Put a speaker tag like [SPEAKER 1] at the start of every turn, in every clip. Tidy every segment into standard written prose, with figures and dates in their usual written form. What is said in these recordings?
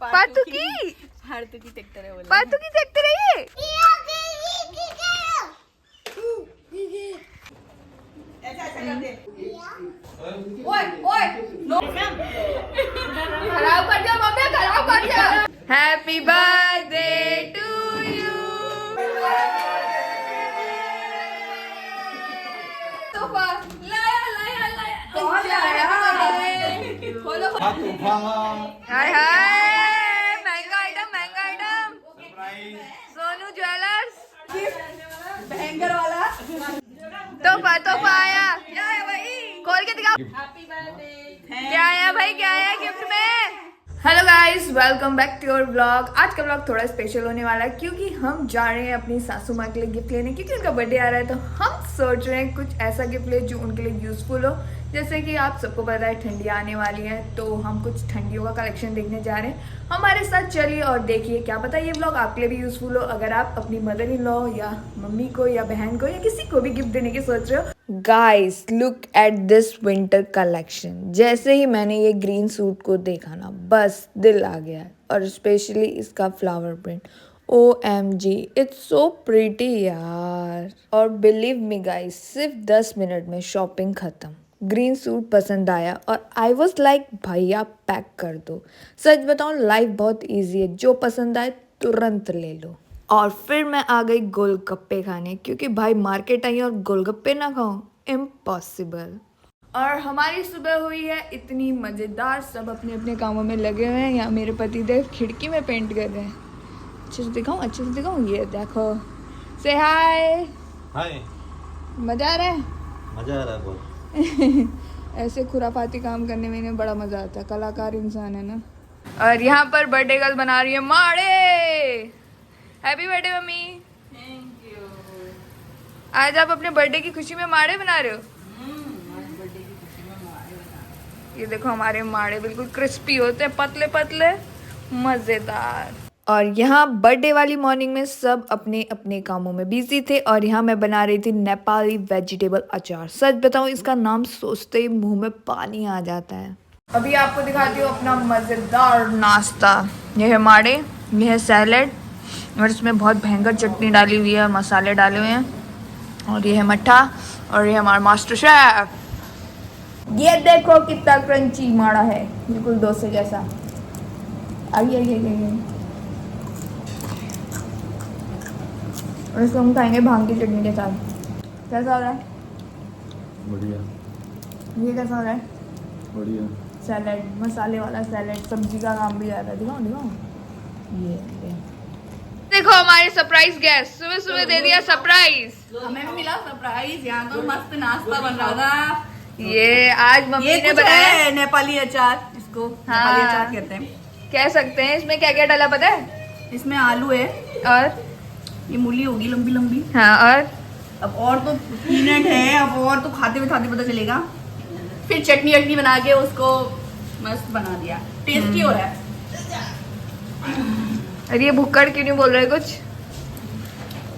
[SPEAKER 1] पातुकी देखते रहिए। खराब कर दिया मम्मी, खराब कर दिया। Happy birthday to you. हाय हाय, महंगा आइटम। सोनू ज्वेलर्स भयंकर वाला तोहफा आया। क्या है भाई, खोल के दिखाओ। Happy birthday. क्या आया भाई, क्या आया गिफ्ट में? Hello guys, welcome back to your vlog. आज का व्लॉग थोड़ा स्पेशल होने वाला है क्योंकि हम जा रहे हैं अपनी सासू माँ के लिए गिफ्ट लेने, क्योंकि उनका बर्थडे आ रहा है। तो हम सोच रहे हैं कुछ ऐसा गिफ्ट ले जो उनके लिए यूजफुल हो। जैसे कि आप सबको पता है ठंडियाँ आने वाली है, तो हम कुछ ठंडियों का कलेक्शन देखने जा रहे हैं। हमारे साथ चलिए और देखिए, क्या पता ये व्लॉग आपके लिए भी यूजफुल हो। अगर आप अपनी मदर इन लॉ या मम्मी को या बहन को या किसी को भी गिफ्ट देने की सोच रहे हो। Guys look at this winter collection. जैसे ही मैंने ये ग्रीन सूट को देखा ना, बस दिल आ गया। और स्पेशली इसका flower print, OMG it's so pretty यार। और बिलीव मी गाइस, सिर्फ 10 मिनट में शॉपिंग खत्म। ग्रीन सूट पसंद आया और आई वॉज लाइक भैया पैक कर दो। सच बताऊं, लाइफ बहुत ईजी है, जो पसंद आए तुरंत ले लो। और फिर मैं आ गई गोलगप्पे खाने, क्योंकि भाई मार्केट आई और गोलगप्पे ना खाऊं, इम्पॉसिबल। और हमारी सुबह हुई है इतनी मज़ेदार, सब अपने अपने कामों में लगे हुए हैं। यहाँ मेरे पतिदेव खिड़की में पेंट कर रहे हैं। अच्छे से दिखाऊं, ये देखो। से हाय।
[SPEAKER 2] हाय।
[SPEAKER 1] मज़ा आ रहा है?
[SPEAKER 2] मजा आ रहा है बहुत।
[SPEAKER 1] ऐसे खुराफाती काम करने में इन्हें बड़ा मजा आता है, कलाकार इंसान है ना। और यहाँ पर बर्थडे गर्ल बना रही है माड़े। Happy birthday mummy.
[SPEAKER 3] Thank you.
[SPEAKER 1] आज आप अपने बर्थडे की खुशी में माड़े बना रहे हो?
[SPEAKER 3] आज बर्थडे की खुशी में माड़े बना।
[SPEAKER 1] ये देखो, हमारे माड़े बिल्कुल क्रिस्पी होते हैं, पतले पतले, मजेदार। और यहाँ बर्थडे वाली मॉर्निंग में सब अपने अपने कामों में बिजी थे। और यहाँ मैं बना रही थी नेपाली वेजिटेबल अचार। सच बताऊँ, इसका नाम सोचते ही मुंह में पानी आ जाता है। अभी आपको दिखाती हूँ अपना मज़ेदार नाश्ता। यह है माड़े, यह है सैलेड, और इसमें बहुत भयंकर चटनी डाली हुई है और मसाले डाले हुए हैं। और ये है मट्ठा, और ये हमारा मास्टर शेफ। ये देखो कितना क्रंची माड़ा है, बिल्कुल डोसे जैसा। आइए। और इसको हम खाएंगे भांग की चटनी के साथ। कैसा हो रहा है?
[SPEAKER 2] बढ़िया।
[SPEAKER 1] ये कैसा हो रहा है?
[SPEAKER 2] बढ़िया।
[SPEAKER 1] सैलेड, मसाले वाला सैलेड, सब्जी का काम भी ज़्यादा। दिखाओ। ये देखो हमारे सरप्राइज गेस्ट, सुबह दे दिया सरप्राइज।
[SPEAKER 3] हमें भी मिला सरप्राइज। यहाँ तो मस्त नाश्ता बन रहा था।
[SPEAKER 1] ये आज मम्मी ने बनाया
[SPEAKER 3] नेपाली अचार। इसको नेपाली अचार कहते हैं।
[SPEAKER 1] कह सकते हैं। इसमें क्या क्या डाला पता है?
[SPEAKER 3] इसमें आलू है
[SPEAKER 1] और
[SPEAKER 3] ये मूली होगी लंबी लंबी।
[SPEAKER 1] हाँ, और
[SPEAKER 3] अब और तो पीनट है, अब और तो खाते हुए पता चलेगा। फिर चटनी बना के उसको मस्त बना दिया। टेस्टी हो रहा है।
[SPEAKER 1] अरे ये भुक्कड़ क्यों नहीं बोल रहे कुछ?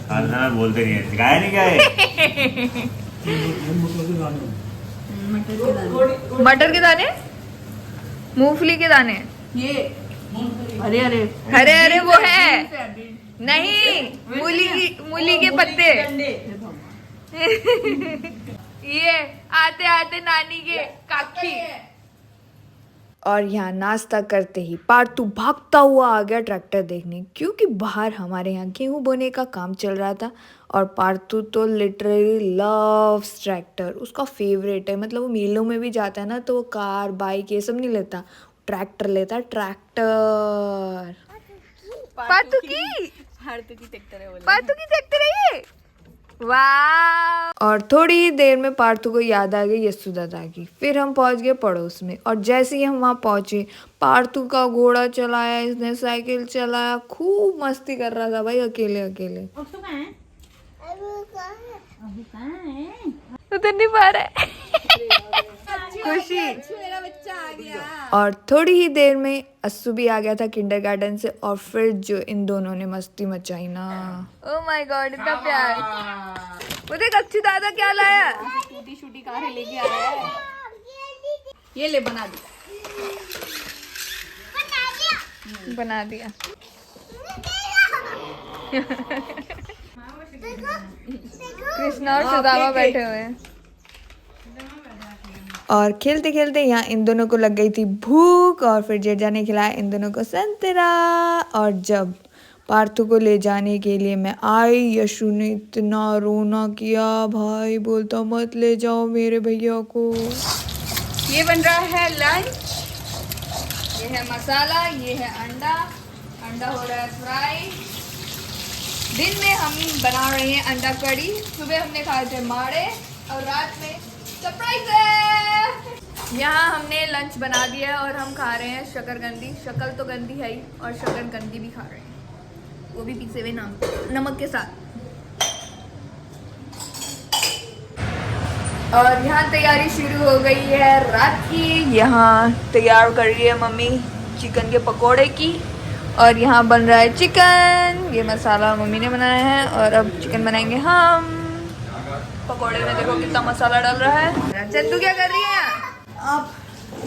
[SPEAKER 2] खाना बोलते नहीं है, सिखाया नहीं क्या है?
[SPEAKER 1] मटर के दाने, मूंगफली के दाने।
[SPEAKER 3] ये अरे
[SPEAKER 1] अरे वो है नहीं, मूली के पत्ते। ये आते आते नानी के काकी। और यहाँ नाश्ता करते ही पार्थू भागता हुआ आ गया ट्रैक्टर देखने, क्योंकि बाहर हमारे यहाँ गेहूं बोने का काम चल रहा था। और पार्थू तो लिटरली लव्स ट्रैक्टर, उसका फेवरेट है। मतलब वो मेलों में भी जाता है ना, तो वो कार बाइक ये सब नहीं लेता, ट्रैक्टर लेता है, ट्रैक्टर। पार्थू की देखते रहिए। वाह। और थोड़ी ही देर में पार्थू को याद आ गई यशोदा की। फिर हम पहुंच गए पड़ोस में, और जैसे ही हम वहां पहुंचे, पार्थू का घोड़ा चलाया, इसने साइकिल चलाया, खूब मस्ती कर रहा था भाई, अकेले उतर नहीं पा रहा है। खुशी।
[SPEAKER 3] मेरा बच्चा आ गया।
[SPEAKER 1] और थोड़ी ही देर में अस्सू भी आ गया था किंडरगार्टन से। और फिर जो इन दोनों ने मस्ती मचाई ना, ओह माय गॉड, इतना प्यार। वो देख अच्छी दादा क्या लाया,
[SPEAKER 3] टूटी कारें लेके आया है। ये ले बना दी।
[SPEAKER 1] बना दिया। कृष्णा और सुदामा बैठे हुए हैं और खेलते खेलते यहाँ इन दोनों को लग गई थी भूख और फिर जेठा ने खिलाया इन दोनों को संतरा। और जब पार्थू को ले जाने के लिए मैं आई, यशु ने इतना रोना किया, भाई बोलता मत ले जाओ मेरे भैया को। ये बन रहा है लंच, ये है मसाला, ये है अंडा, अंडा हो रहा है फ्राई। दिन में हम बना रहे हैं अंडा कड़ी, सुबह हमने खाए थे माड़े और रात में सरप्राइज है। यहाँ हमने लंच बना दिया है और हम खा रहे हैं शकरकंदी। शक्ल तो गंदी है ही और शकरकंदी भी खा रहे हैं, वो भी पीसे हुए नमक के साथ। और यहाँ तैयारी शुरू हो गई है रात की। यहाँ तैयार कर रही है मम्मी चिकन के पकोड़े की और यहाँ बन रहा है चिकन। ये मसाला मम्मी ने बनाया है और अब चिकन बनाएंगे हम। पकोड़े में देखो कितना मसाला डाल रहा है। चंदू क्या कर रही है?
[SPEAKER 3] अब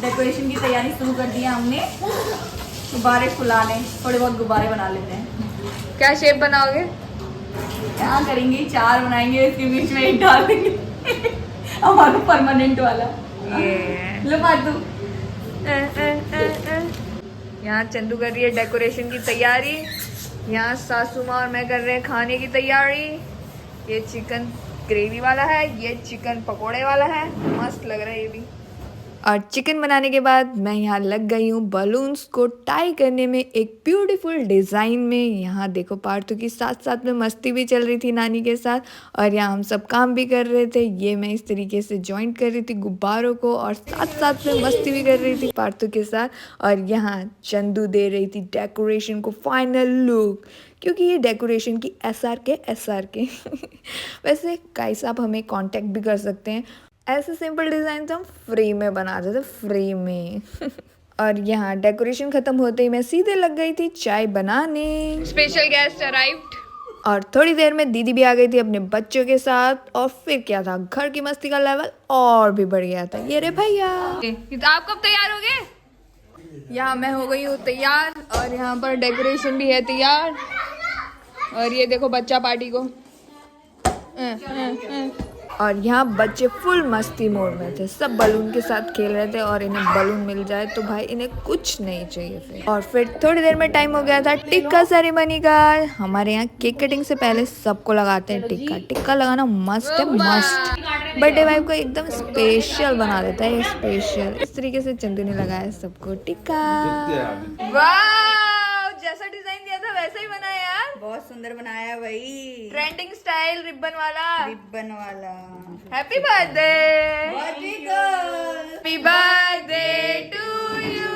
[SPEAKER 3] डेकोरेशन की तैयारी शुरू कर दी है हमने। गुब्बारे फुलाने, थोड़े बहुत गुब्बारे बना लेते हैं।
[SPEAKER 1] क्या शेप बनाओगे?
[SPEAKER 3] क्या करेंगे, 4 बनाएंगे, इसके बीच में एक डाल देंगे हमारा परमानेंट वाला। लो पातू।
[SPEAKER 1] यहाँ चंदू कर रही है डेकोरेशन की तैयारी, यहाँ सासू माँ और मैं कर रहे हैं खाने की तैयारी। ये चिकन ग्रेवी वाला है, ये चिकन पकोड़े वाला है, मस्त लग रहा है ये भी। और चिकन बनाने के बाद मैं यहाँ लग गई हूँ बलून्स को टाई करने में एक ब्यूटीफुल डिज़ाइन में। यहाँ देखो पार्थू की साथ साथ में मस्ती भी चल रही थी नानी के साथ और यहाँ हम सब काम भी कर रहे थे। ये मैं इस तरीके से जॉइंट कर रही थी गुब्बारों को और साथ साथ में मस्ती भी कर रही थी पार्थू के साथ। और यहाँ चंदू दे रही थी डेकोरेशन को फाइनल लुक, क्योंकि ये डेकोरेशन की SRK वैसे गाइस आप हमें कांटेक्ट भी कर सकते हैं, ऐसे सिंपल डिज़ाइन हम फ्री में बना देते, फ्री में और यहाँ डेकोरेशन खत्म होते ही मैं सीधे लग गई थी चाय बनाने। स्पेशल गेस्ट अराइव्ड और थोड़ी देर में दीदी भी आ गई थी अपने बच्चों के साथ। और फिर क्या था, घर की मस्ती का लेवल और भी बढ़ गया था। ये रे भैया, आप कब तैयार हो गए? यहाँ मैं हो गई हूँ तैयार और यहाँ पर डेकोरेशन भी है तैयार। और ये देखो बच्चा पार्टी को और यहाँ बच्चे फुल मस्ती मोड में थे, सब बलून के साथ खेल रहे थे और इन्हें बलून मिल जाए तो भाई इन्हें कुछ नहीं चाहिए फिर। और फिर थोड़ी देर में टाइम हो गया था टिक्का सेरेमनी का। हमारे यहाँ केक कटिंग से पहले सबको लगाते हैं टिक्का। टिक्का लगाना मस्ट है, मस्ट। बर्थडे वाइफ को एकदम स्पेशल बना देता है, स्पेशल। इस तरीके से चंदू ने लगाया सबको टिक्का। वाह, जैसा डिजाइन दिया था वैसा ही बना यार,
[SPEAKER 3] बहुत सुंदर बनाया भाई,
[SPEAKER 1] ट्रेंडिंग स्टाइल रिबन वाला। Happy birthday, happy birthday to you,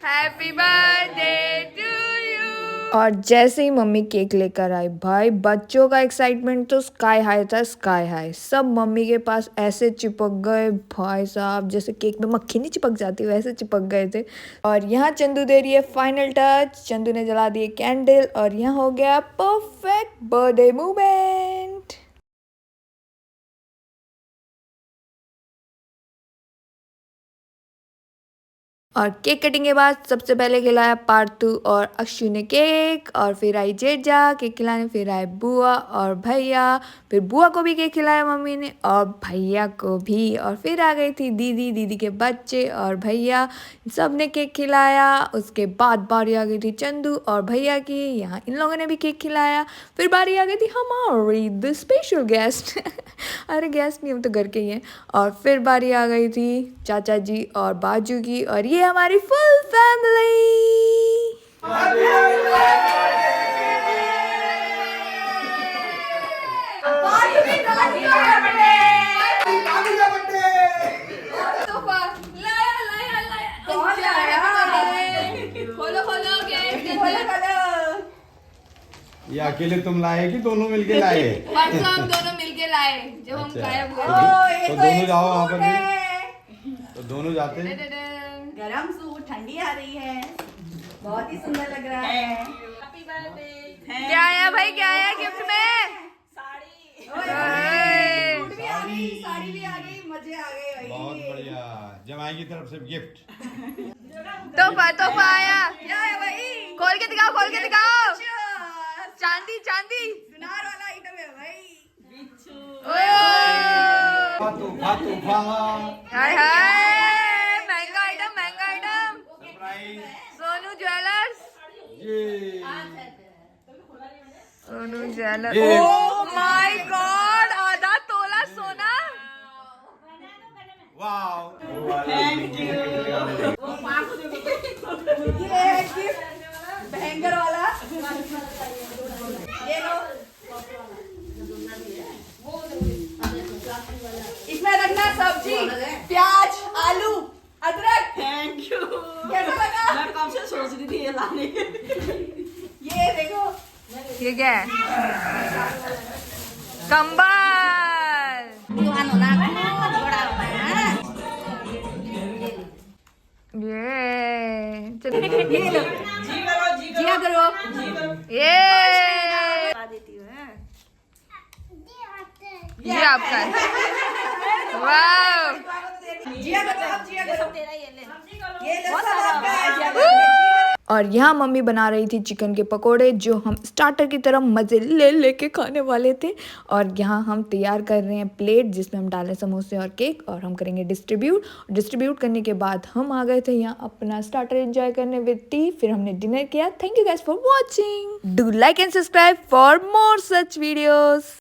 [SPEAKER 1] happy birthday to you. और जैसे ही मम्मी केक लेकर आई, भाई बच्चों का एक्साइटमेंट तो स्काई हाई था, स्काई हाई। सब मम्मी के पास ऐसे चिपक गए भाई साहब, जैसे केक में मक्खी नहीं चिपक जाती वैसे चिपक गए थे। और यहाँ चंदू दे रही है फाइनल टच, चंदू ने जला दिए कैंडल और यहाँ हो गया परफेक्ट बर्थडे मोमेंट। और केक कटिंग के बाद सबसे पहले खिलाया पार्थू और अक्षु ने केक, और फिर आई जेठा केक खिलाने, फिर आए बुआ और भैया, फिर बुआ को भी केक खिलाया मम्मी ने और भैया को भी। और फिर आ गई थी दीदी, दीदी के बच्चे और भैया, सब ने केक खिलाया। उसके बाद बारी आ गई थी चंदू और भैया की, यहाँ इन लोगों ने भी केक खिलाया। फिर बारी आ गई थी हमारी द स्पेशल गेस्ट अरे गेस्ट नहीं, हम तो घर के ही हैं। और फिर बारी आ गई थी चाचा जी और बाजू की, और ये हमारी फुल फैमिली।
[SPEAKER 4] ये अकेले तुम लाए कि दोनों मिलके लाए?
[SPEAKER 1] परसों हम दोनों मिलके लाए, जब हम गायब हुए।
[SPEAKER 4] तो दोनों जाओ वहाँ पर भी, तो दोनों जाते हैं।
[SPEAKER 3] गरम सूट, ठंडी आ रही है, बहुत ही सुंदर लग रहा है।
[SPEAKER 1] क्या आया भाई, क्या आया गिफ्ट में?
[SPEAKER 3] सूट भी आ गई, साड़ी भी आ गई, मजे आ गए भाई।
[SPEAKER 4] बहुत बढ़िया, जमाई की तरफ से गिफ्ट।
[SPEAKER 1] तोहफा आया।
[SPEAKER 3] क्या है भाई?
[SPEAKER 1] खोल के दिखाओ, खोल के दिखाओ। चांदी चांदी।
[SPEAKER 3] सुनार वाला आइटम है भाई।
[SPEAKER 1] ओ
[SPEAKER 4] तूफा तूफा
[SPEAKER 1] हाय हाय, महंगा आइटम, महंगा आइटम।
[SPEAKER 2] सरप्राइज।
[SPEAKER 1] सोनू ज्वेलर्स।
[SPEAKER 4] ये
[SPEAKER 1] सोनू ज्वेलर्स।
[SPEAKER 4] ये।
[SPEAKER 1] ओह माय गॉड, आधा तोला सोना।
[SPEAKER 2] वाओ।
[SPEAKER 3] ये है गिफ्ट बैंगर वाला। ये लो। इसमें रखना सब्जी, प्याज, आलू, अदरक।
[SPEAKER 5] Thank you.
[SPEAKER 3] कैसा लगा?
[SPEAKER 5] मैं कब से सोच रही थी ये लाने के।
[SPEAKER 3] ये देखो।
[SPEAKER 1] ये क्या है? कंबल। ये चलो।
[SPEAKER 3] ये लो।
[SPEAKER 5] जी करो जी करो
[SPEAKER 3] जिया करो।
[SPEAKER 5] जी करो।
[SPEAKER 1] ये
[SPEAKER 5] बता देती हूँ हैं।
[SPEAKER 1] ये आपका है। वाह।
[SPEAKER 3] जिया करो, अब जिया करो।
[SPEAKER 5] तेरा ये ले।
[SPEAKER 3] ये लो, सब आपका है, जिया करो।
[SPEAKER 1] और यहाँ मम्मी बना रही थी चिकन के पकोड़े, जो हम स्टार्टर की तरह मज़े ले लेके खाने वाले थे। और यहाँ हम तैयार कर रहे हैं प्लेट, जिसमें हम डालें समोसे और केक, और हम करेंगे डिस्ट्रीब्यूट करने के बाद हम आ गए थे यहाँ अपना स्टार्टर एंजॉय करने विद टी। फिर हमने डिनर किया। Thank you guys for watching. Do like and subscribe for more such videos.